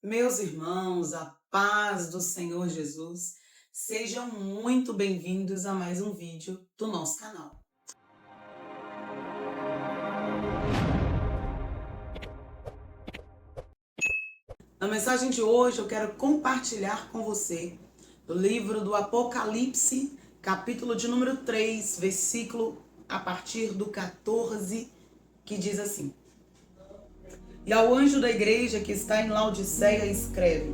Meus irmãos, a paz do Senhor Jesus, sejam muito bem-vindos a mais um vídeo do nosso canal. Na mensagem de hoje eu quero compartilhar com você do livro do Apocalipse, capítulo de número 3, versículo a partir do 14, que diz assim: E ao anjo da igreja que está em Laodiceia escreve: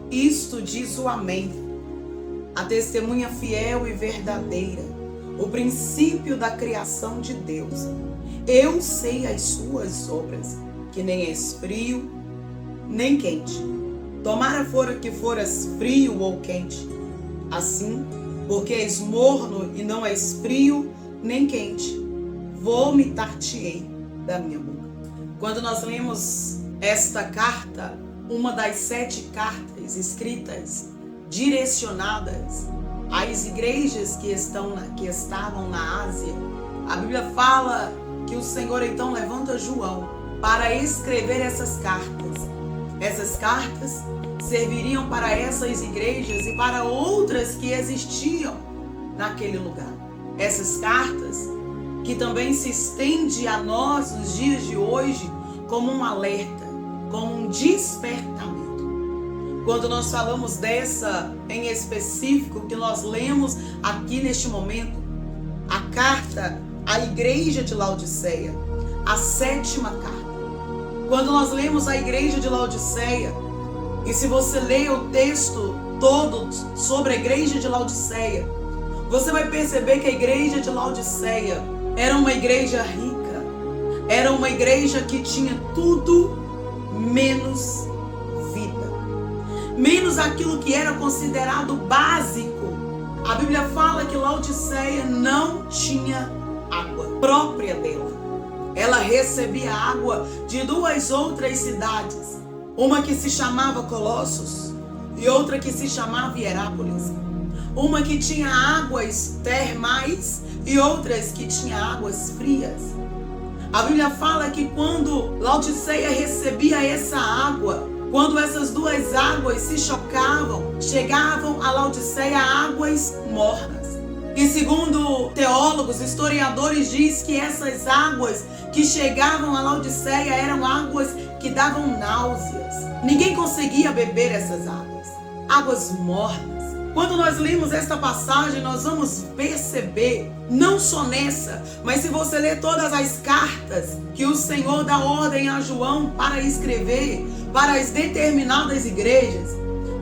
Isto diz o Amém, a testemunha fiel e verdadeira, o princípio da criação de Deus. Eu sei as suas obras, que nem és frio, nem quente. Tomara fora que foras frio ou quente. Assim, porque és morno e não és frio, nem quente, vomitar-te-ei da minha boca. Quando nós lemos esta carta, uma das 7 cartas escritas, direcionadas às igrejas que estavam na Ásia, a Bíblia fala que o Senhor então levanta João para escrever essas cartas. Essas cartas serviriam para essas igrejas e para outras que existiam naquele lugar. Essas cartas que também se estende a nós nos dias de hoje como um alerta, como um despertamento. Quando nós falamos dessa em específico, que nós lemos aqui neste momento, a carta à igreja de Laodiceia, a 7ª carta. Quando nós lemos a igreja de Laodiceia, e se você ler o texto todo sobre a igreja de Laodiceia, você vai perceber que a igreja de Laodiceia era uma igreja rica, era uma igreja que tinha tudo menos vida, menos aquilo que era considerado básico. A Bíblia fala que Laodiceia não tinha água própria dela. Ela recebia água de 2 outras cidades, uma que se chamava Colossos e outra que se chamava Hierápolis. Uma que tinha águas termais e outras que tinha águas frias. A Bíblia fala que quando Laodiceia recebia essa água, quando essas 2 águas se chocavam, chegavam a Laodiceia águas mornas. E segundo teólogos, historiadores, diz que essas águas que chegavam a Laodiceia eram águas que davam náuseas. Ninguém conseguia beber essas águas. Águas mornas. Quando nós lemos esta passagem, nós vamos perceber, não só nessa, mas se você ler todas as cartas que o Senhor dá ordem a João para escrever para as determinadas igrejas,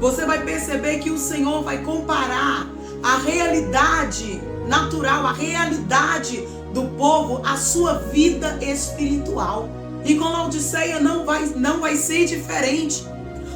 você vai perceber que o Senhor vai comparar a realidade natural, a realidade do povo, a sua vida espiritual. E com Laodiceia não vai ser diferente.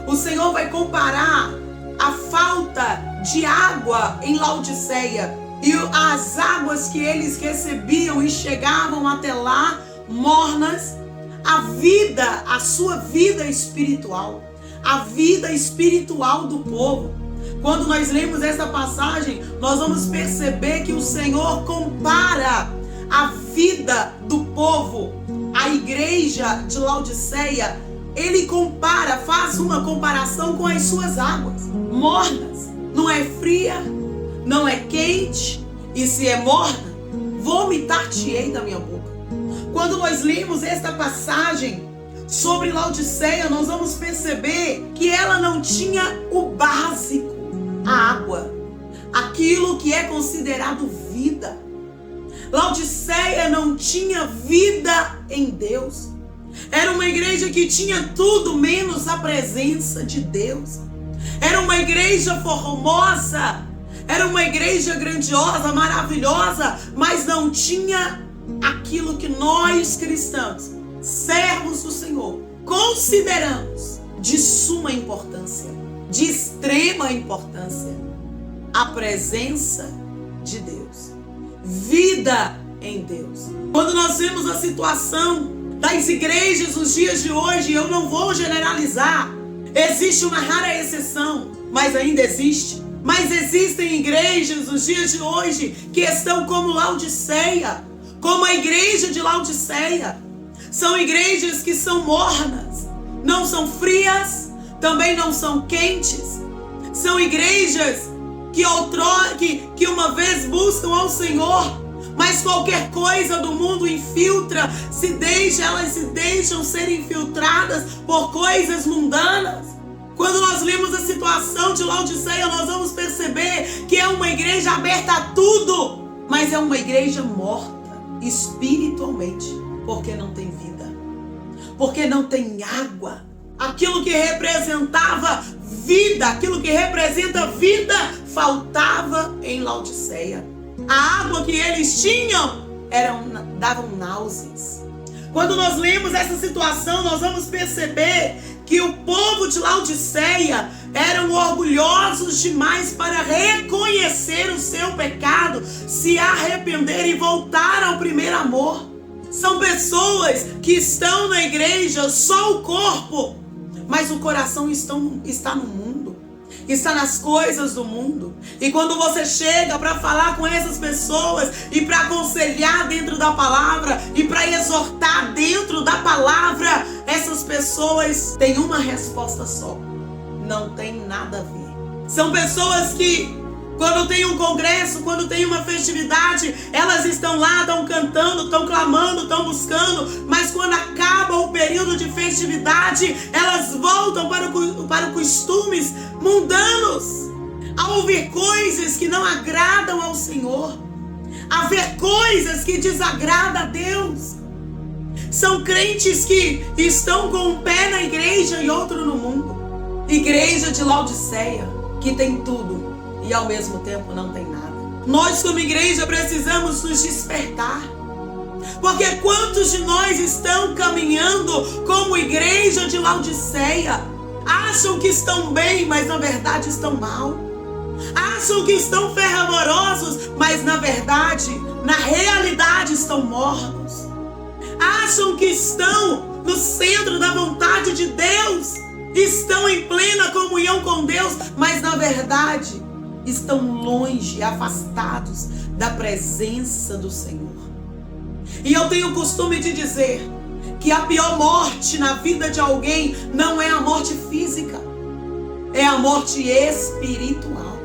O Senhor vai comparar a falta de água em Laodiceia e as águas que eles recebiam e chegavam até lá mornas, a sua vida espiritual, a vida espiritual do povo. Quando nós lemos essa passagem, nós vamos perceber que o Senhor compara a vida do povo, a igreja de Laodiceia. Ele faz uma comparação com as suas águas mornas. Não é fria, não é quente, e se é morna, vomitar-te-ei da minha boca. Quando nós lemos esta passagem sobre Laodiceia, nós vamos perceber que ela não tinha o básico, a água, aquilo que é considerado vida. Laodiceia não tinha vida em Deus. Era uma igreja que tinha tudo menos a presença de Deus. Era uma igreja formosa, era uma igreja grandiosa, maravilhosa, mas não tinha aquilo que nós cristãos, servos do Senhor, consideramos de suma importância, de extrema importância: a presença de Deus, vida em Deus. Quando nós vemos a situação das igrejas nos dias de hoje, eu não vou generalizar, existe uma rara exceção, mas ainda existe. Mas existem igrejas nos dias de hoje que estão como Laodiceia, como a igreja de Laodiceia. São igrejas que são mornas, não são frias, também não são quentes. São igrejas que uma vez buscam ao Senhor, mas qualquer coisa do mundo infiltra, elas se deixam ser infiltradas por coisas mundanas. Quando nós lemos a situação de Laodiceia, nós vamos perceber que é uma igreja aberta a tudo, mas é uma igreja morta espiritualmente, porque não tem vida, porque não tem água. Aquilo que representava vida, aquilo que representa vida, faltava em Laodiceia. A água que eles tinham davam náuseas. Quando nós lemos essa situação, nós vamos perceber que o povo de Laodiceia eram orgulhosos demais para reconhecer o seu pecado, se arrepender e voltar ao primeiro amor. São pessoas que estão na igreja, só o corpo, mas o coração está no mundo, está nas coisas do mundo. E quando você chega para falar com essas pessoas e para aconselhar dentro da palavra e para exortar dentro da palavra, essas pessoas têm uma resposta só: não tem nada a ver. São pessoas que, quando tem um congresso, quando tem uma festividade, elas estão lá, estão cantando, estão clamando, estão buscando, mas quando acaba o período de festividade, elas voltam para costumes mundanos, a ouvir coisas que não agradam ao Senhor, a ver coisas que desagradam a Deus. São crentes que estão com um pé na igreja e outro no mundo. Igreja de Laodiceia, que tem tudo e ao mesmo tempo não tem nada. Nós como igreja precisamos nos despertar, porque quantos de nós estão caminhando como igreja de Laodiceia? Acham que estão bem, mas na verdade estão mal. Acham que estão fervorosos, mas na verdade, na realidade estão mortos. Acham que estão no centro da vontade de Deus, estão em plena comunhão com Deus, mas na verdade estão longe, afastados da presença do Senhor. E eu tenho o costume de dizer que a pior morte na vida de alguém não é a morte física, é a morte espiritual.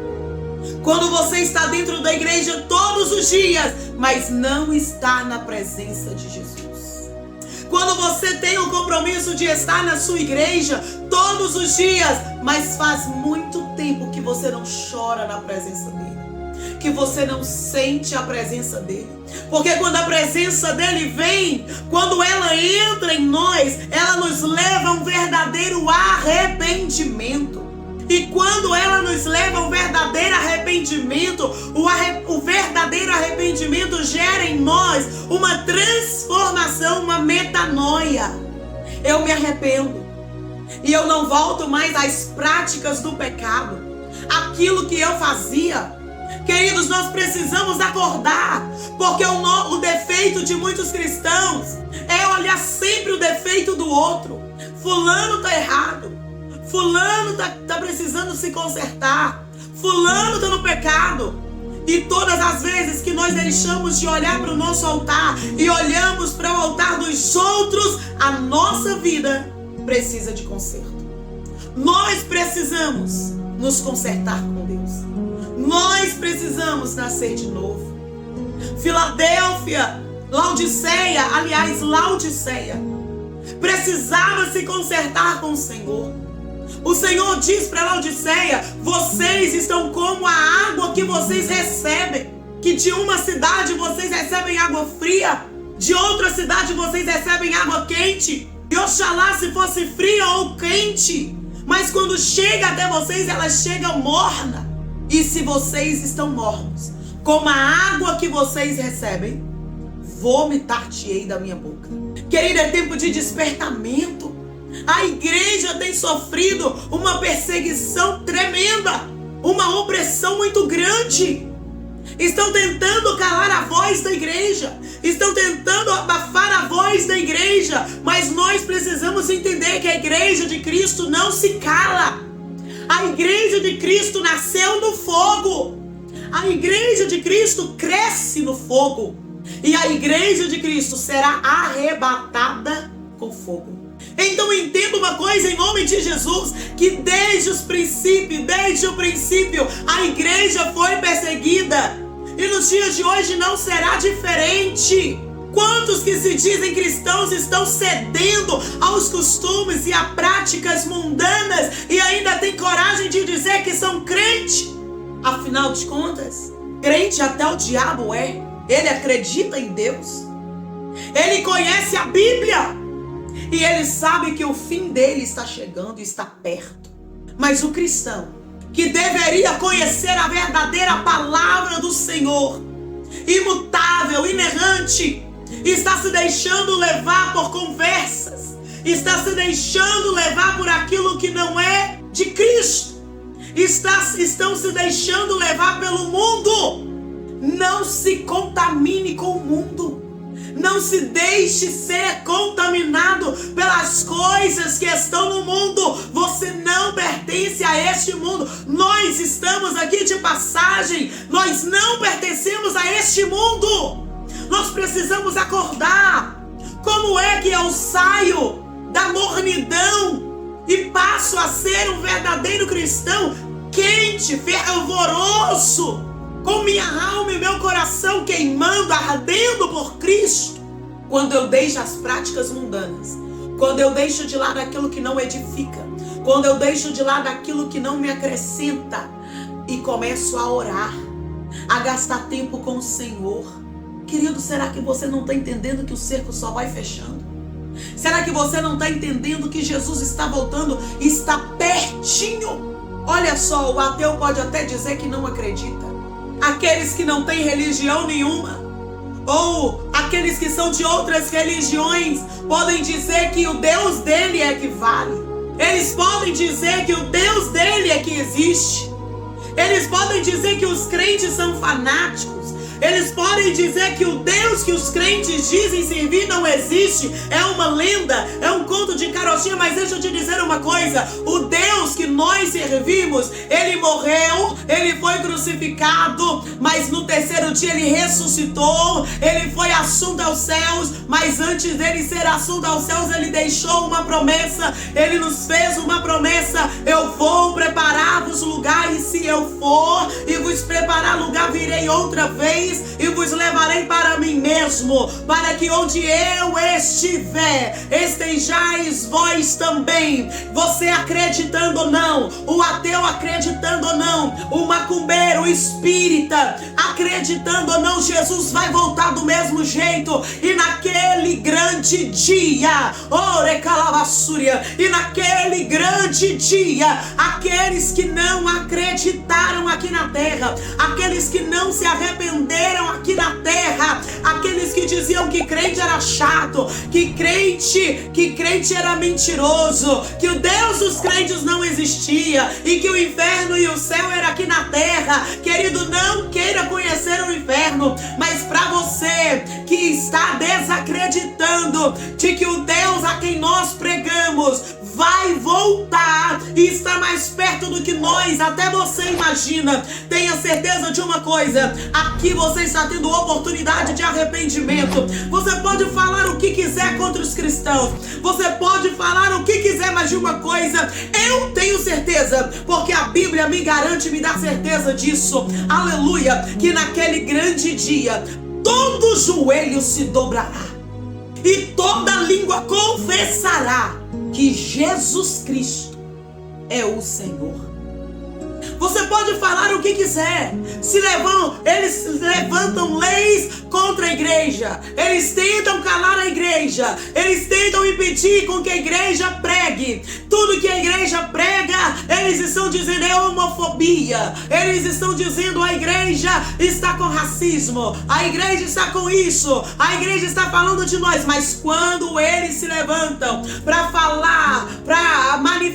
Quando você está dentro da igreja todos os dias, mas não está na presença de Jesus. Quando você tem o compromisso de estar na sua igreja todos os dias, mas faz muito tempo que você não chora na presença dele, que você não sente a presença dele. Porque quando a presença dele vem, quando ela entra em nós, ela nos leva a um verdadeiro arrependimento. E quando ela nos leva a um verdadeiro arrependimento, o verdadeiro arrependimento gera em nós uma transformação, uma metanoia. Eu me arrependo e eu não volto mais às práticas do pecado, aquilo que eu fazia. Queridos, nós precisamos acordar, porque o defeito de muitos cristãos é olhar sempre o defeito do outro. Fulano está errado, fulano tá precisando se consertar, fulano está no pecado. E todas as vezes que nós deixamos de olhar para o nosso altar e olhamos para o altar dos outros, a nossa vida precisa de conserto. Nós precisamos nos consertar com Deus. Nós precisamos nascer de novo. Laodiceia precisava se consertar com o Senhor. O Senhor diz para Laodiceia: vocês estão como a água que vocês recebem, que de uma cidade vocês recebem água fria, de outra cidade vocês recebem água quente. E oxalá se fosse fria ou quente, mas quando chega até vocês, ela chega morna. E se vocês estão mornos, como a água que vocês recebem, vomitar-te-ei da minha boca. Querido, é tempo de despertamento. A igreja tem sofrido uma perseguição tremenda, uma opressão muito grande. Estão tentando calar a voz da igreja, estão tentando abafar a voz da igreja, mas nós precisamos entender que a igreja de Cristo não se cala. A igreja de Cristo nasceu no fogo. A igreja de Cristo cresce no fogo. E a igreja de Cristo será arrebatada com fogo. Então entenda uma coisa em nome de Jesus, que desde o princípio, a igreja foi perseguida. E nos dias de hoje não será diferente. Quantos que se dizem cristãos estão cedendo aos costumes e a práticas mundanas e ainda têm coragem de dizer que são crentes? Afinal de contas, crente até o diabo é. Ele acredita em Deus. Ele conhece a Bíblia. E ele sabe que o fim dele está chegando e está perto. Mas o cristão, que deveria conhecer a verdadeira palavra do Senhor, imutável, inerrante, está se deixando levar por conversas, está se deixando levar por aquilo que não é de Cristo, estão se deixando levar pelo mundo. Não se contamine com o mundo. Não se deixe ser contaminado pelas coisas que estão no mundo. Você não pertence a este mundo. Nós estamos aqui de passagem. Nós não pertencemos a este mundo. Nós precisamos acordar. Como é que eu saio da mornidão e passo a ser um verdadeiro cristão, quente, fervoroso, com minha alma e meu coração queimando, ardendo por Cristo? Quando eu deixo as práticas mundanas, quando eu deixo de lado aquilo que não edifica, quando eu deixo de lado aquilo que não me acrescenta e começo a orar, a gastar tempo com o Senhor. Querido, será que você não está entendendo que o cerco só vai fechando? Será que você não está entendendo que Jesus está voltando e está pertinho? Olha só, o ateu pode até dizer que não acredita. Aqueles que não têm religião nenhuma, ou aqueles que são de outras religiões, podem dizer que o Deus dele é que vale. Eles podem dizer que o Deus dele é que existe. Eles podem dizer que os crentes são fanáticos. Eles podem dizer que o Deus que os crentes dizem servir não existe. É uma lenda, é um conto de carochinha. Mas deixa eu te dizer uma coisa. O Deus que nós servimos, ele morreu, ele foi crucificado, mas no terceiro dia ele ressuscitou. Ele foi assunto aos céus, mas antes dele ser assunto aos céus, ele deixou uma promessa. Ele nos fez uma promessa: eu vou preparar-vos lugar, e se eu for e vos preparar lugar, virei outra vez e vos levarei para mim mesmo, para que onde eu estiver, estejais vós também. Você acreditando ou não, o ateu acreditando ou não, o macumbeiro, o espírita acreditando ou não, Jesus vai voltar do mesmo jeito. E naquele grande dia, e naquele grande dia, aqueles que não acreditaram aqui na terra, aqueles que não se arrependeram aqui na terra, aqueles que diziam que crente era chato, que crente era mentiroso, que o Deus dos crentes não existia e que o inferno e o céu era aqui na terra. Querido, não queira conhecer o inferno, mas para você que está desacreditando de que o Deus a quem nós pregamos vai voltar e está mais perto do que nós, até você imagina, tenha certeza de uma coisa: aqui você está tendo oportunidade de arrependimento. Você pode falar o que quiser contra os cristãos, você pode falar o que quiser, mas de uma coisa eu tenho certeza, porque a Bíblia me garante, me dá certeza disso, aleluia, que naquele grande dia todo joelho se dobrará e toda língua confessará que Jesus Cristo é o Senhor. Você pode falar o que quiser. Eles levantam leis contra a igreja. Eles tentam calar a igreja. Eles tentam impedir com que a igreja pregue. Tudo que a igreja prega, eles estão dizendo é homofobia. Eles estão dizendo a igreja está com racismo. A igreja está com isso. A igreja está falando de nós. Mas quando eles se levantam para falar, para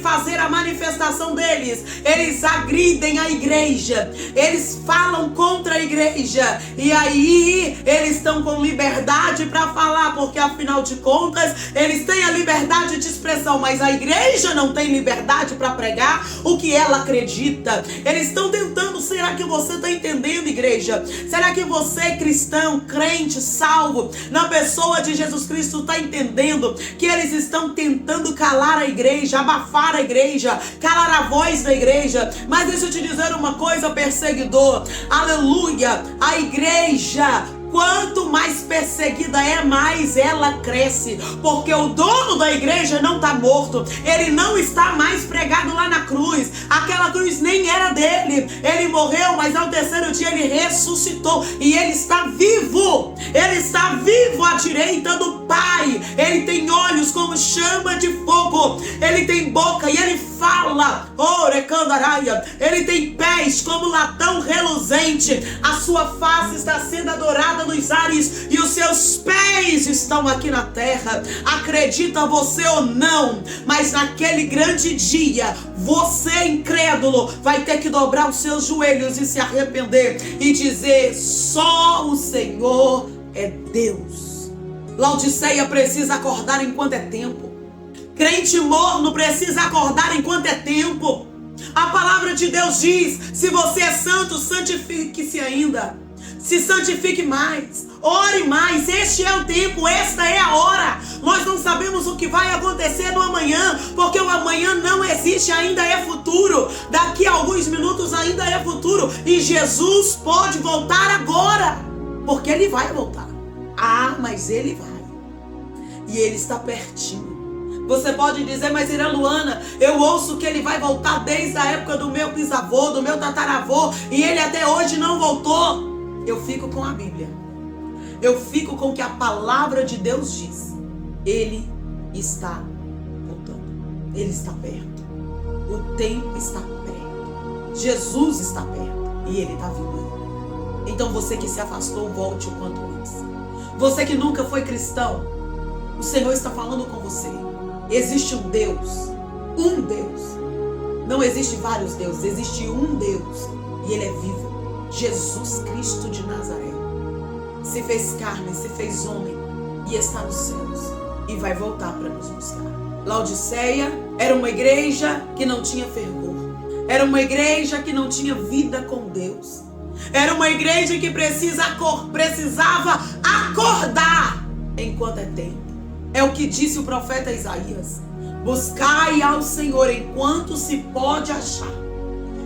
fazer a manifestação deles, eles agridem a igreja, eles falam contra a igreja, e aí eles estão com liberdade para falar, porque afinal de contas eles têm a liberdade de expressão, mas a igreja não tem liberdade para pregar. o que ela acredita. Eles estão tentando. Será que você está entendendo, igreja? Será que você, cristão, crente, salvo, na pessoa de Jesus Cristo, está entendendo que eles estão tentando calar a igreja, abafar a igreja, calar a voz da igreja? Mas deixa eu te dizer uma coisa, perseguidor, aleluia, a igreja, quanto mais perseguida é, mais ela cresce. Porque o dono da igreja não está morto. Ele não está mais pregado lá na cruz. Aquela cruz nem era dele. Ele morreu, mas ao terceiro dia ele ressuscitou. E ele está vivo. Ele está vivo à direita do Pai. Ele tem olhos como chama de fogo. Ele tem boca e ele fala. Orecandaraia. Ele tem pés como latão reluzente. A sua face está sendo adorada nos ares e os seus pés estão aqui na terra. Acredita você ou não, mas naquele grande dia, você, incrédulo, vai ter que dobrar os seus joelhos e se arrepender e dizer: só o Senhor é Deus. Laodiceia precisa acordar enquanto é tempo. Crente morno precisa acordar enquanto é tempo. A palavra de Deus diz: se você é santo, santifique-se ainda. Se santifique mais, ore mais. Este é o tempo, esta é a hora. Nós não sabemos o que vai acontecer no amanhã, porque o amanhã não existe, ainda é futuro. Daqui a alguns minutos ainda é futuro. E Jesus pode voltar agora, porque Ele vai voltar. Ah, mas Ele vai. E Ele está pertinho. Você pode dizer: mas Irã Luana, eu ouço que Ele vai voltar desde a época do meu bisavô, do meu tataravô, e Ele até hoje não voltou. Eu fico com a Bíblia. Eu fico com o que a palavra de Deus diz. Ele está voltando. Ele está perto. O tempo está perto. Jesus está perto. E Ele está vindo. Então você que se afastou, volte o quanto antes. Você que nunca foi cristão, o Senhor está falando com você. Existe um Deus. Um Deus. Não existe vários deuses. Existe um Deus. E Ele é vivo. Jesus Cristo de Nazaré se fez carne, se fez homem e está nos céus e vai voltar para nos buscar. Laodiceia era uma igreja que não tinha fervor, era uma igreja que não tinha vida com Deus, era uma igreja que precisava acordar enquanto é tempo. É o que disse o profeta Isaías: buscai ao Senhor enquanto se pode achar,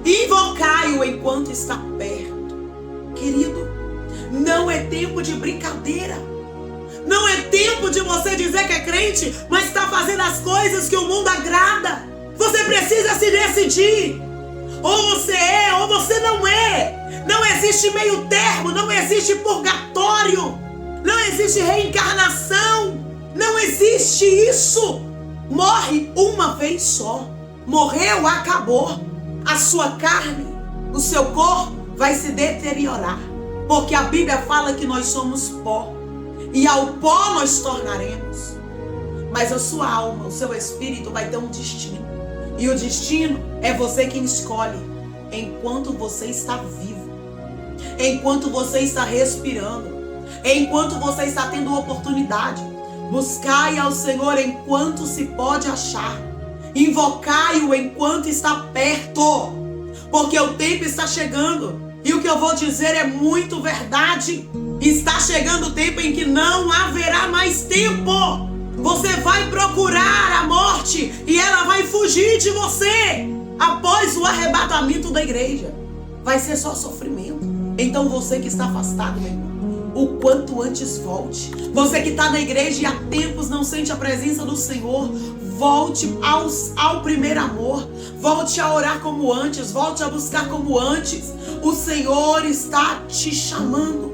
invocai-o enquanto está perto. Querido, não é tempo de brincadeira. Não é tempo de você dizer que é crente, mas está fazendo as coisas que o mundo agrada. Você precisa se decidir. Ou você é, ou você não é. Não existe meio termo, não existe purgatório, não existe reencarnação. Não existe isso. Morre uma vez só. Morreu, acabou. A sua carne, o seu corpo vai se deteriorar, porque a Bíblia fala que nós somos pó, e ao pó nós tornaremos. Mas a sua alma, o seu espírito vai ter um destino, e o destino é você quem escolhe. Enquanto você está vivo, enquanto você está respirando, enquanto você está tendo oportunidade, buscai ao Senhor enquanto se pode achar, invocai-o enquanto está perto, porque o tempo está chegando. E o que eu vou dizer é muito verdade. Está chegando o tempo em que não haverá mais tempo. Você vai procurar a morte e ela vai fugir de você após o arrebatamento da igreja. Vai ser só sofrimento. Então você que está afastado, meu irmão, o quanto antes volte. Você que está na igreja e há tempos não sente a presença do Senhor, volte ao primeiro amor. Volte a orar como antes. Volte a buscar como antes. O Senhor está te chamando.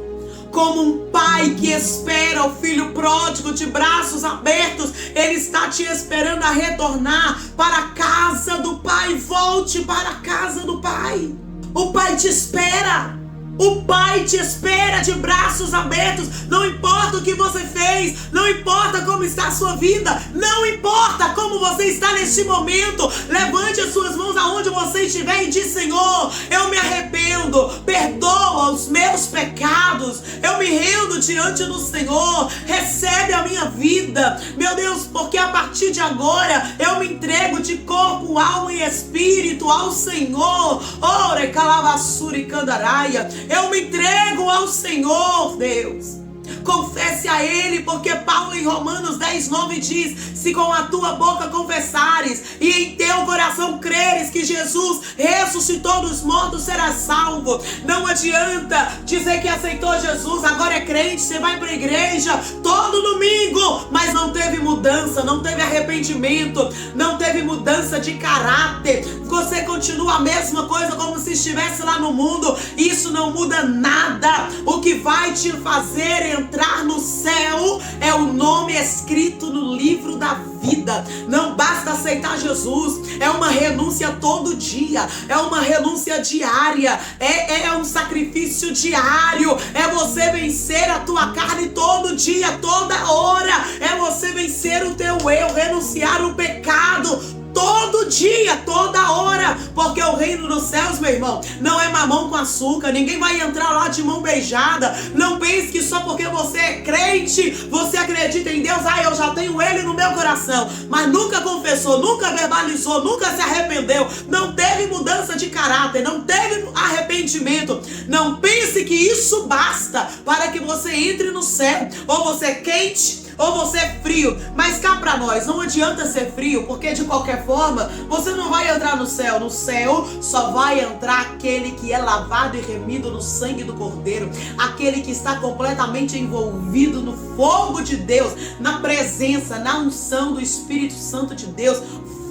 Como um pai que espera o filho pródigo de braços abertos, Ele está te esperando a retornar para a casa do Pai. Volte para a casa do Pai. O Pai te espera. O Pai te espera de braços abertos. Não importa o que você fez, não importa como está a sua vida, não importa como você está neste momento. Levante as suas mãos aonde você estiver e diz: Senhor, eu me arrependo, perdoa os meus pecados, eu me rendo diante do Senhor. Recebe a minha vida, meu Deus, porque a partir de agora eu me entrego de corpo, alma e espírito ao Senhor. Ore calavassuri candaraia. Eu me entrego ao Senhor, Deus. Confesse a Ele, porque Paulo em Romanos 10:9 diz: se com a tua boca confessares e em teu coração creres que Jesus ressuscitou dos mortos, serás salvo. Não adianta dizer que aceitou Jesus, agora é crente, você vai para a igreja todo domingo, mas não teve mudança, não teve arrependimento, não teve mudança de caráter. Você continua a mesma coisa como se estivesse lá no mundo. Isso não muda nada. O que vai te fazer entrar no céu é o nome escrito no livro da vida. Não basta aceitar Jesus, é uma renúncia todo dia, é uma renúncia diária, é um sacrifício diário, é você vencer a tua carne todo dia, toda hora, é você vencer o teu eu, renunciar o pecado todo dia, toda hora, porque o reino dos céus, meu irmão, não é mamão com açúcar. Ninguém vai entrar lá de mão beijada. Não pense que só porque você é crente, você acredita em Deus, eu já tenho Ele no meu coração, mas nunca confessou, nunca verbalizou, nunca se arrependeu, não teve mudança de caráter, não teve arrependimento. Não pense que isso basta para que você entre no céu. Ou você é quente ou você é frio. Mas cá pra nós, não adianta ser frio, porque de qualquer forma você não vai entrar no céu. No céu só vai entrar aquele que é lavado e remido no sangue do Cordeiro, aquele que está completamente envolvido no fogo de Deus, na presença, na unção do Espírito Santo de Deus.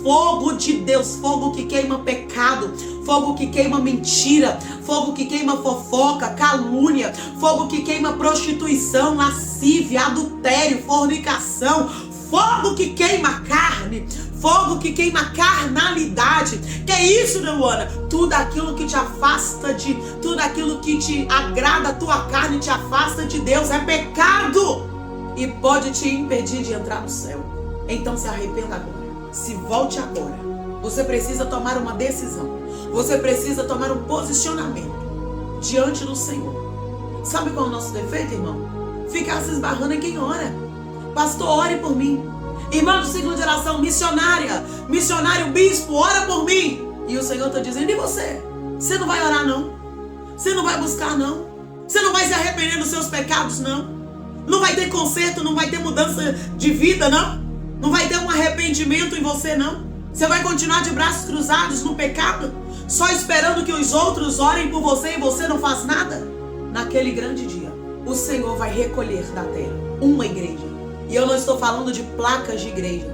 Fogo de Deus, fogo que queima pecado, fogo que queima mentira, fogo que queima fofoca, calúnia, fogo que queima prostituição, lascívia, adultério, fornicação, fogo que queima carne, fogo que queima carnalidade. Que é isso, Luana? Tudo aquilo que te afasta tudo aquilo que te agrada a tua carne, te afasta de Deus, é pecado e pode te impedir de entrar no céu. Então se arrependa agora. Se volte agora. Você precisa tomar uma decisão. Você precisa tomar um posicionamento diante do Senhor. Sabe qual é o nosso defeito, irmão? Ficar se esbarrando em quem ora. Pastor, ore por mim. Irmão do ciclo de oração, missionária, missionário, bispo, ora por mim. E o Senhor está dizendo: e você? Você não vai orar, não? Você não vai buscar, não? Você não vai se arrepender dos seus pecados, não? Não vai ter conserto, não vai ter mudança de vida, não? Não vai ter um arrependimento em você, não? Você vai continuar de braços cruzados no pecado, só esperando que os outros orem por você e você não faz nada? Naquele grande dia, o Senhor vai recolher da terra uma igreja. E eu não estou falando de placas de igreja.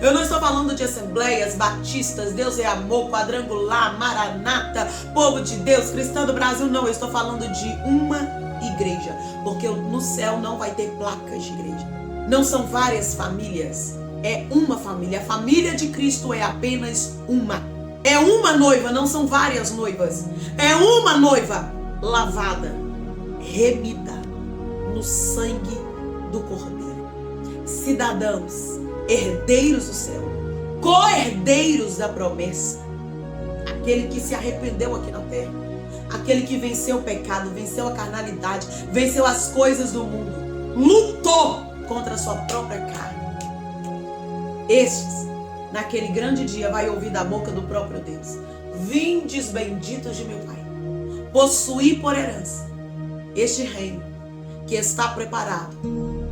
Eu não estou falando de assembleias, batistas, Deus é amor, quadrangular, maranata, povo de Deus, cristão do Brasil. Não, eu estou falando de uma igreja. Porque no céu não vai ter placas de igreja. Não são várias famílias. É uma família. A família de Cristo é apenas uma. É uma noiva, não são várias noivas. É uma noiva lavada, remida no sangue do Cordeiro. Cidadãos, herdeiros do céu, co-herdeiros da promessa. Aquele que se arrependeu aqui na terra. Aquele que venceu o pecado, venceu a carnalidade, venceu as coisas do mundo. Lutou contra a sua própria carne. Estes, naquele grande dia, vai ouvir da boca do próprio Deus: vindes benditos de meu Pai, possuí por herança este reino que está preparado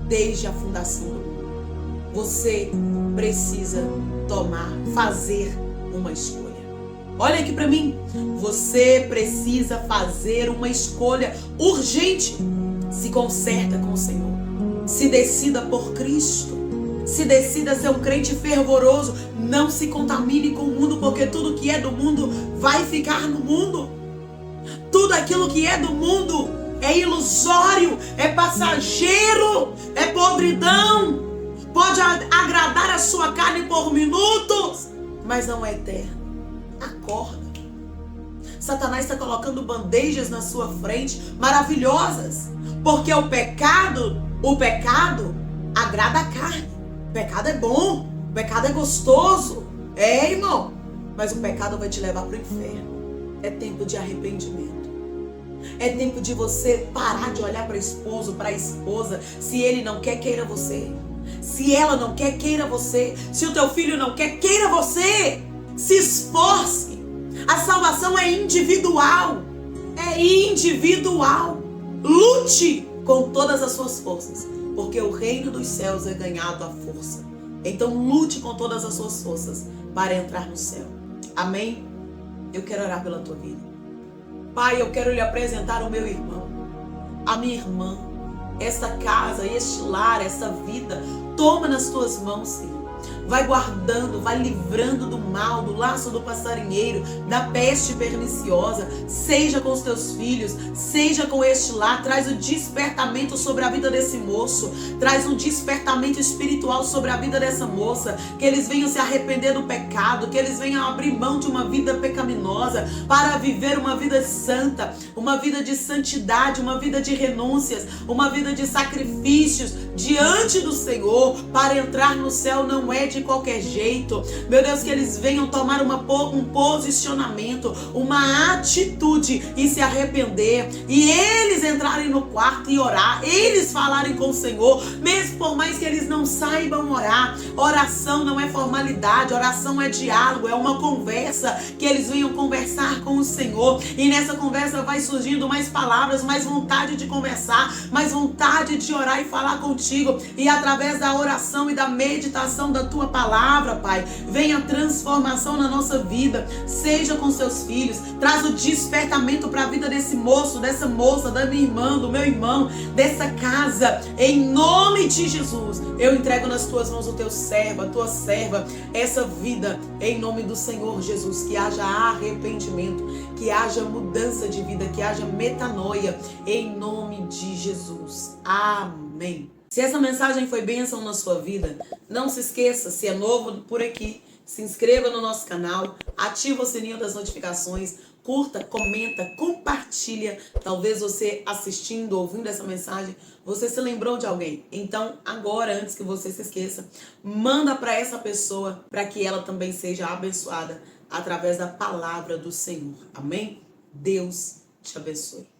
desde a fundação do mundo. Você precisa fazer uma escolha. Olha aqui para mim. Você precisa fazer uma escolha urgente. Se conserta com o Senhor. Se decida por Cristo. Se decida ser um crente fervoroso. Não se contamine com o mundo, porque tudo que é do mundo vai ficar no mundo. Tudo aquilo que é do mundo é ilusório, é passageiro, é podridão. Pode agradar a sua carne por minutos, mas não é eterno. Acorda. Satanás está colocando bandejas na sua frente maravilhosas, porque o pecado agrada a carne. O pecado é bom, o pecado é gostoso, irmão, mas o pecado vai te levar para o inferno. É tempo de arrependimento. É tempo de você parar de olhar para o esposo, para a esposa. Se ele não quer, queira você. Se ela não quer, queira você. Se o teu filho não quer, queira você. Se esforce. A salvação é individual. É individual. Lute com todas as suas forças, porque o reino dos céus é ganhado à força. Então lute com todas as suas forças para entrar no céu. Amém? Eu quero orar pela tua vida. Pai, eu quero lhe apresentar o meu irmão, a minha irmã, esta casa, este lar, essa vida. Toma nas tuas mãos, Senhor. Vai guardando, vai livrando do mal, do laço do passarinheiro, da peste perniciosa. Seja com os teus filhos, seja com este lar. Traz o despertamento sobre a vida desse moço. Traz um despertamento espiritual sobre a vida dessa moça. Que eles venham se arrepender do pecado, que eles venham abrir mão de uma vida pecaminosa para viver uma vida santa, uma vida de santidade, uma vida de renúncias, uma vida de sacrifícios diante do Senhor. Para entrar no céu não é de qualquer jeito. Meu Deus, que eles venham tomar um posicionamento, uma atitude e se arrepender. E eles entrarem no quarto e orar. Eles falarem com o Senhor. Mesmo por mais que eles não saibam orar. Oração não é formalidade. Oração é diálogo, é uma conversa. Que eles venham conversar com o Senhor. E nessa conversa vai surgindo mais palavras, mais vontade de conversar, mais vontade de orar e falar contigo. E através da oração e da meditação da tua palavra, Pai, venha a transformação na nossa vida. Seja com seus filhos. Traz o despertamento para a vida desse moço, dessa moça, da minha irmã, do meu irmão, dessa casa. Em nome de Jesus, eu entrego nas tuas mãos o teu servo, a tua serva, essa vida, em nome do Senhor Jesus. Que haja arrependimento, que haja mudança de vida, que haja metanoia, em nome de Jesus. Amém. Se essa mensagem foi bênção na sua vida, não se esqueça, se é novo por aqui, se inscreva no nosso canal, ativa o sininho das notificações, curta, comenta, compartilha. Talvez você assistindo, ouvindo essa mensagem, você se lembrou de alguém. Então, agora, antes que você se esqueça, manda para essa pessoa, para que ela também seja abençoada através da palavra do Senhor. Amém? Deus te abençoe.